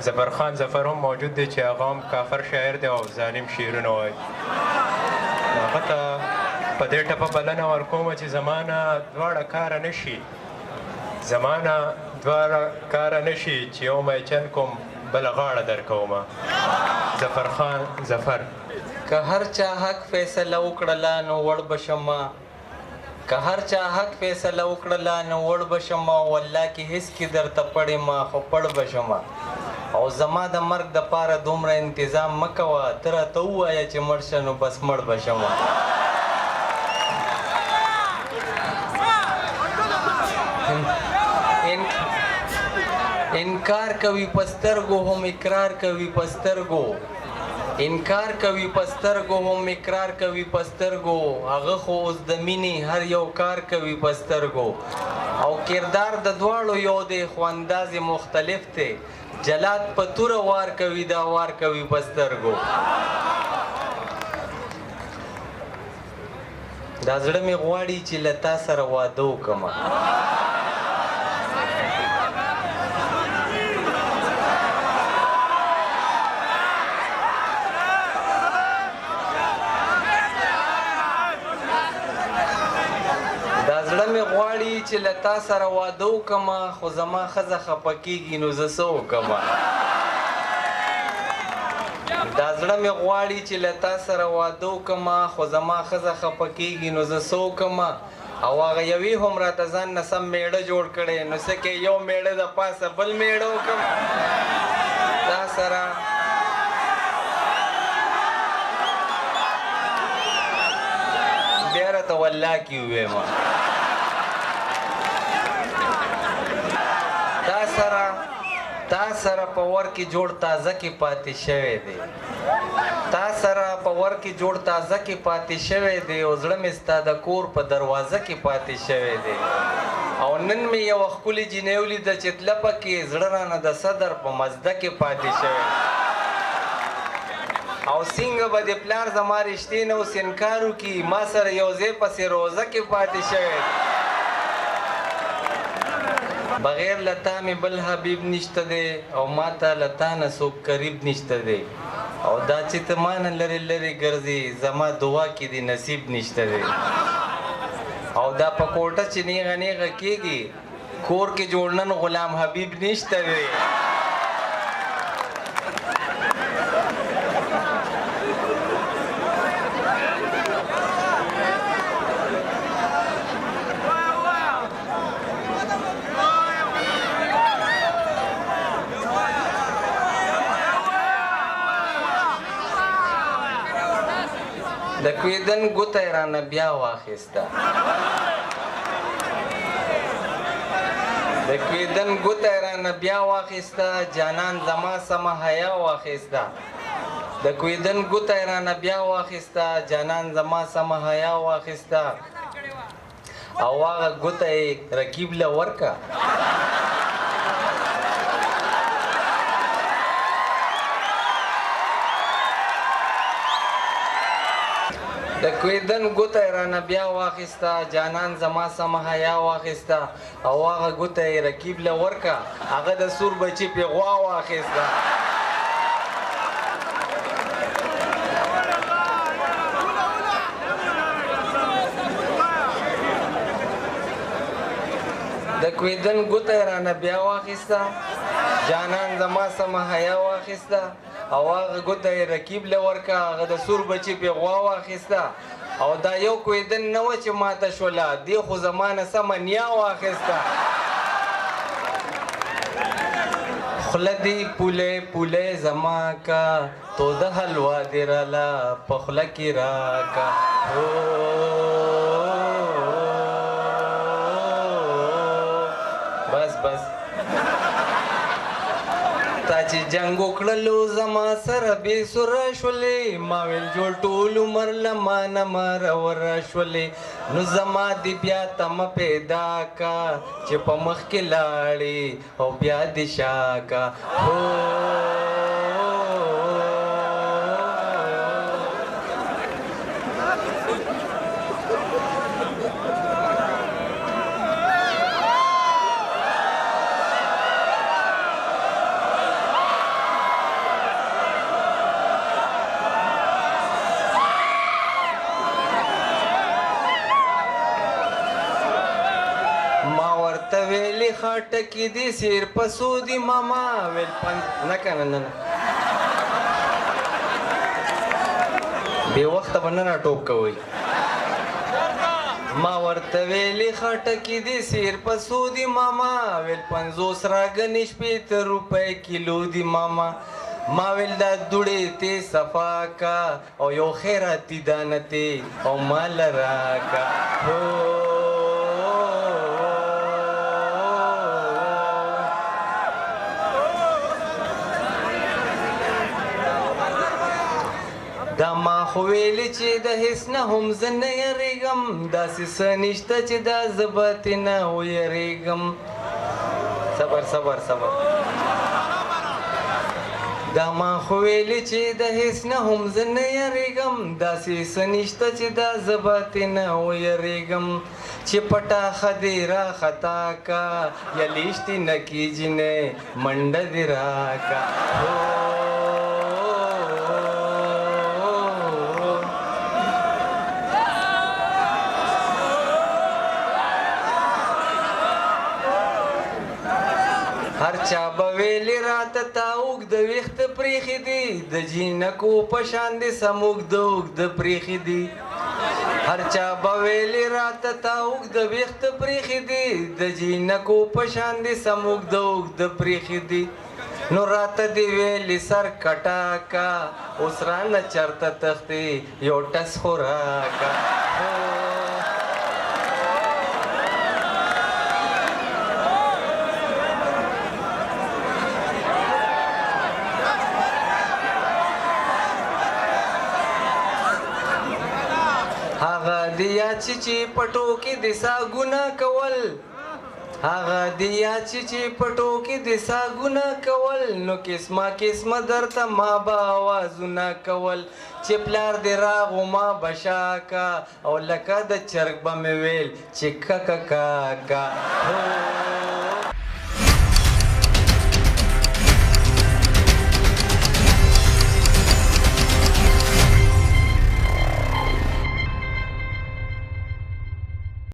زفر خان ظفر هم موجود دی چې هغه هم کافر شاعر دی او ظالم شعرونه وایي. هغه ته په دې ټپه بلنه ورکوم چې زما نه دواړه کاره نه شي، زما نه دواړه کاره نه شي چې یو میچن کوم بله غاړه درکومه. ظفر خان ظفر. که هر چا حق فیصله وکړله نو وړ به شمه، که هر چا حق فیصله وکړله نو وړ به شمه، والله کې هېڅ کې درته پړې ما خو پړ به شمه. او زما د مرګ دپاره دومره انتظام مه کوه، ته راته ووایه چې مړ شه نو بس مړ به شمه. انکار کوي په سترګو هم اقرار کوي په سترګو، انکار کوي په سترګو هم اقرار کوي په سترګو، هغه خو اوس د مینې هر یو کار کوي په سترګو. او کردار د دواړو یو دی خو انداز مختلف دی، جلاد په توره وار کوي دا وار کوي په سترګو. دا زړه مې غواړي چې له تا سره واده وکړمه. غواړي چې له تا سره واده وکړمه، خو زما ښځه خفه کېږي نو زه څه وکړمه. دا زړه مې غواړي چې له تا سره واده وکړمه، خو زما ښځه خفه کېږي نو زه څه وکړمه. او هغه یوې هم راته ځان نه سم میړه جوړ کړی، نو څه کې یو میړه د پاسه بل میړه وکړم. تا سره بیا راته والله کې وویمه. تا سره په ور کې جوړ تازه کې پاتې شوی دی، تا سره په ور کې جوړ تازه کې پاتې شوی دی، او زړه مې ستا د کور په دروازه کې پاتې شوی دی. او نن مې یوه ښکلې جینۍ ولیده چې تله پکې زړه رانه د صدر په مزده کې پاتې شوی دی. او څنګه به د پلار زما رشتې نه اوس انکار وکړي، ما سره یو ځای پسې روزه کې پاتې شوی دی. بغیر له تا مې بل حبیب نشته دی، او ما ته له تا نه څوک قریب نشته دی. او دا چې ته ما نه لرې لرې ګرځې، زما دعا کې دې نصیب نشته دی. او دا په کوټه چې نیغه نیغه کېږي، کور کې جوړ نن غلام حبیب نشته دی. د کویدن ګوته یې رانه بیا واخیسته، د کویدن ګوته یې رانه بیا واخیسته، جانان زما سمه حیا واخیسته. د کویدن ګوته یې رانه بیا واخیسته، جانان زما سمه حیا واخیسته. او هغه ګوته یې رقیب له ورکه. د کویدن ګوته یې رانه بیا واخیسته، جانان زما سمه حیا واخیسته. او هغه ګوته یې رقیب له ورکه، هغه د سور بچي پې غوا واخیسته. د کویدن ګوته یې رانه بیا واخیسته، جانان زما سمه حیا واخیسته. او هغه ګوته یې رقیب له ورکه، هغه د سور بچي پې غوا واخیسته. او دا یو کویدن نه وه چې ماته شوله، دې خو زما نه سمه نیا واخیسته. خوله دې پولی پولی زما کا، توده حلوا دې راله په خوله کې راکه. بس بس تا چې جنګ وکړلو زما سره بې سوره شولې، ما ویل جوړ ټول عمر له ما نه مروره شولې. نو زما دې بیا تمه پیدا کا چې په مخ کې لاړې او بیا دې شا کا. خټکی دي سیر پسو دي ماما ویل نه کنه نه بې وخته به نه راټوپ کوئ ما ورته ویلې خټکی دي سیر پسو دي ماما ویل 50 راګنې شپېته روپۍ کیلو دي ماما ما ویل دا دوړې ته صفا کا او یو خیراتي دانه ته او مال راکا دا ما خو ویلې چې د هیڅ نه هم زه نه یریږم داسې څه نشته چې دا زه به ترې نه ویریږم صبر صبر صبر دا ما خو ویلې چې د هیڅ نه هم زه نه یریږم داسې څه نشته چې دا زه به ترې نه ویریږم چې پټه خدې را خطا کا یا لیشتې نه کې جینې منډه دې راکا هر چا به ویلې راته تا اوږده ویښته پرېښي دي د جینکو په شان دې سم اوږده اوږده پرېښي دي هر چا به ویلې راته تا اوږده ویښته پرېښي دي د جینکو په شان دې سم اوږده اوږده پرېښي دي نو راته دې ویلې سر کټا کا اوس رانه چرته تښتې یو ټس خو راکا هغه دی یاد چې پټو کې د سا ګناه کول هغه دی یاد چې پټو کې د سا ګناه کول نو قسمه قسمه درته ما به آوازونه کول چې پلار دې راغو ما بشاکا او لکه د چرګ به مې ویل چې ککا کاکا